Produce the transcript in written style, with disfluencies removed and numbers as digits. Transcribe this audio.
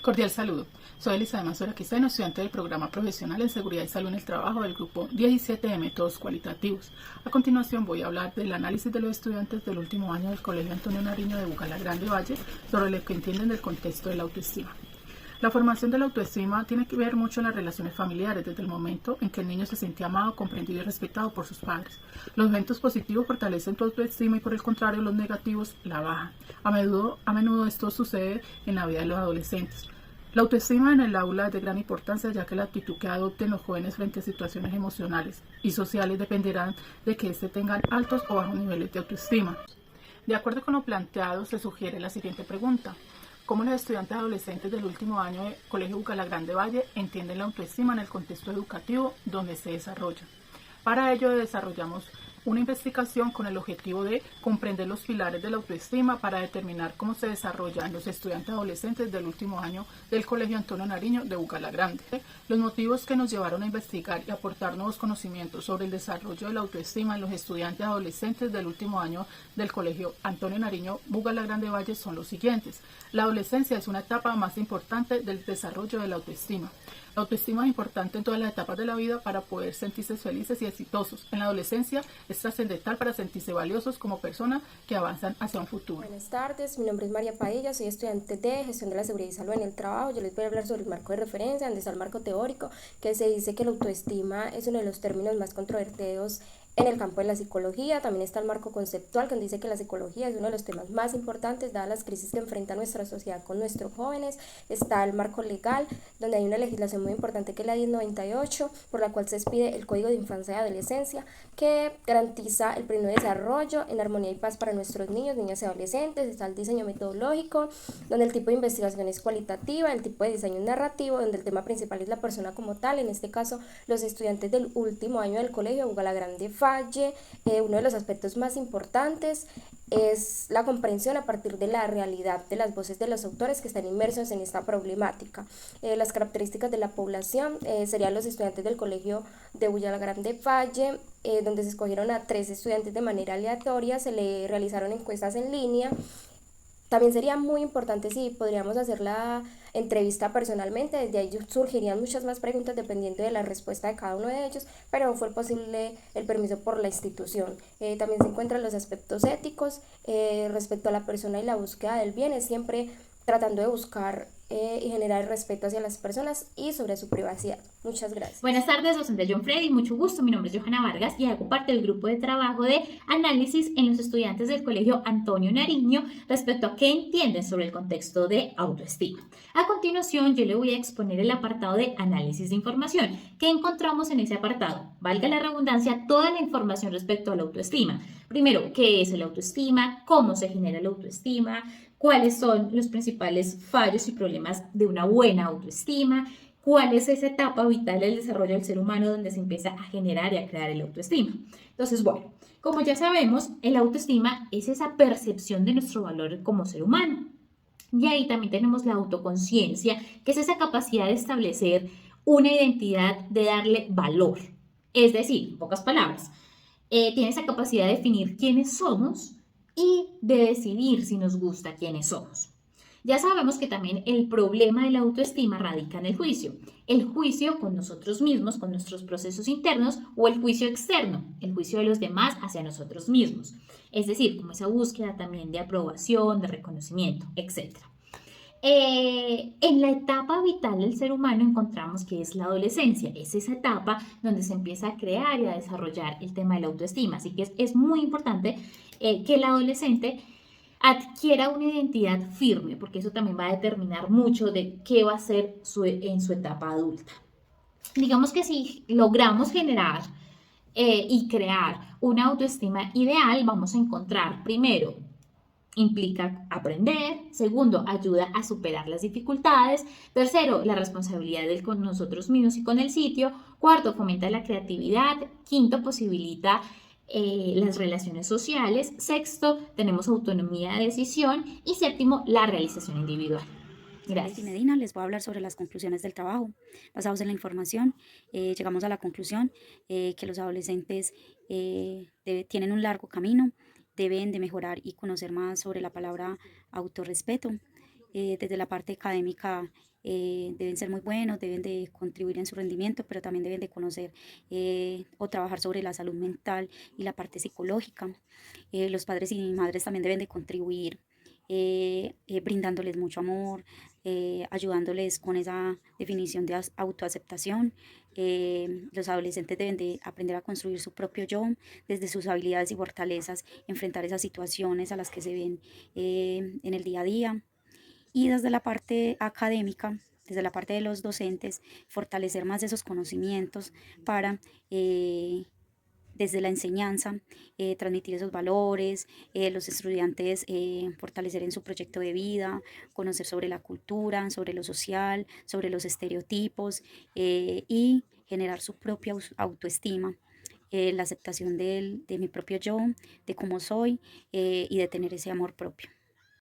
Cordial saludo. Soy Elizabeth Mazora Quiseno, estudiante del programa profesional en Seguridad y Salud en el Trabajo del grupo 17 de Métodos Cualitativos. A continuación voy a hablar del análisis de los estudiantes del último año del Colegio Antonio Nariño de Bucalagrande Valle sobre lo que entienden del contexto de la autoestima. La formación de la autoestima tiene que ver mucho en las relaciones familiares, desde el momento en que el niño se siente amado, comprendido y respetado por sus padres. Los eventos positivos fortalecen tu autoestima y por el contrario los negativos la bajan. A menudo esto sucede en la vida de los adolescentes. La autoestima en el aula es de gran importancia, ya que la actitud que adopten los jóvenes frente a situaciones emocionales y sociales dependerán de que éste tengan altos o bajos niveles de autoestima. De acuerdo con lo planteado, se sugiere la siguiente pregunta: ¿cómo los estudiantes adolescentes del último año de Colegio Bucalagrande Valle entienden la autoestima en el contexto educativo donde se desarrolla? Para ello desarrollamos una investigación con el objetivo de comprender los pilares de la autoestima para determinar cómo se desarrollan los estudiantes adolescentes del último año del Colegio Antonio Nariño de Bucalagrande. Los motivos que nos llevaron a investigar y aportar nuevos conocimientos sobre el desarrollo de la autoestima en los estudiantes adolescentes del último año del Colegio Antonio Nariño Bucalagrande Valle son los siguientes. La adolescencia es una etapa más importante del desarrollo de la autoestima. La autoestima es importante en todas las etapas de la vida para poder sentirse felices y exitosos. En la adolescencia es trascendental para sentirse valiosos como personas que avanzan hacia un futuro. Buenas tardes, mi nombre es María Paella, soy estudiante de Gestión de la Seguridad y Salud en el Trabajo. Yo les voy a hablar sobre el marco de referencia, donde está el marco teórico, que se dice que la autoestima es uno de los términos más controvertidos en el campo de la psicología. También está el marco conceptual, que dice que la psicología es uno de los temas más importantes dadas las crisis que enfrenta nuestra sociedad con nuestros jóvenes. Está el marco legal, donde hay una legislación muy importante que es la 1098, por la cual se expide el Código de Infancia y Adolescencia, que garantiza el pleno desarrollo en armonía y paz para nuestros niños, niñas y adolescentes. Está el diseño metodológico, donde el tipo de investigación es cualitativa, el tipo de diseño es narrativo, donde el tema principal es la persona como tal, en este caso los estudiantes del último año del Colegio Bucalagrande Valle. Uno de los aspectos más importantes es la comprensión a partir de la realidad de las voces de los autores que están inmersos en esta problemática. Las características de la población serían los estudiantes del Colegio de Bucalagrande Valle, donde se escogieron a 3 estudiantes de manera aleatoria, se le realizaron encuestas en línea. También sería muy importante si podríamos hacer la entrevista personalmente, desde ahí surgirían muchas más preguntas dependiendo de la respuesta de cada uno de ellos, pero no fue posible el permiso por la institución. También se encuentran los aspectos éticos respecto a la persona y la búsqueda del bien, es siempre tratando de buscar y generar respeto hacia las personas y sobre su privacidad. Muchas gracias. Buenas tardes, docente John Freddy, mucho gusto. Mi nombre es Johanna Vargas y hago parte del grupo de trabajo de análisis en los estudiantes del Colegio Antonio Nariño respecto a qué entienden sobre el contexto de autoestima. A continuación, yo le voy a exponer el apartado de análisis de información. ¿Qué encontramos en ese apartado? Valga la redundancia, toda la información respecto a la autoestima. Primero, ¿qué es el autoestima? ¿Cómo se genera la autoestima? ¿Cuáles son los principales fallos y problemas de una buena autoestima? ¿Cuál es esa etapa vital del desarrollo del ser humano donde se empieza a generar y a crear el autoestima? Entonces, bueno, como ya sabemos, el autoestima es esa percepción de nuestro valor como ser humano. Y ahí también tenemos la autoconciencia, que es esa capacidad de establecer una identidad, de darle valor. Es decir, en pocas palabras, tiene esa capacidad de definir quiénes somos y de decidir si nos gusta quiénes somos. Ya sabemos que también el problema de la autoestima radica en el juicio con nosotros mismos, con nuestros procesos internos, o el juicio externo, el juicio de los demás hacia nosotros mismos. Es decir, como esa búsqueda también de aprobación, de reconocimiento, etc. En la etapa vital del ser humano encontramos que es la adolescencia, es esa etapa donde se empieza a crear y a desarrollar el tema de la autoestima, así que es muy importante que el adolescente adquiera una identidad firme, porque eso también va a determinar mucho de qué va a ser en su etapa adulta. Digamos que si logramos generar y crear una autoestima ideal, vamos a encontrar primero implica aprender, segundo, ayuda a superar las dificultades, tercero, la responsabilidad con nosotros mismos y con el sitio, cuarto, fomenta la creatividad, quinto, posibilita las relaciones sociales, sexto, tenemos autonomía de decisión y séptimo, la realización individual. Gracias. Medina, les voy a hablar sobre las conclusiones del trabajo. Basados en la información, llegamos a la conclusión que los adolescentes tienen un largo camino, deben de mejorar y conocer más sobre la palabra autorrespeto. Desde la parte académica deben ser muy buenos, deben de contribuir en su rendimiento, pero también deben de conocer o trabajar sobre la salud mental y la parte psicológica. Los padres y madres también deben de contribuir brindándoles mucho amor, ayudándoles con esa definición de autoaceptación. Los adolescentes deben de aprender a construir su propio yo desde sus habilidades y fortalezas, enfrentar esas situaciones a las que se ven en el día a día. Y desde la parte académica, desde la parte de los docentes, fortalecer más esos conocimientos para desde la enseñanza, transmitir esos valores, los estudiantes fortalecer en su proyecto de vida, conocer sobre la cultura, sobre lo social, sobre los estereotipos y generar su propia autoestima, la aceptación de mi propio yo, de cómo soy y de tener ese amor propio.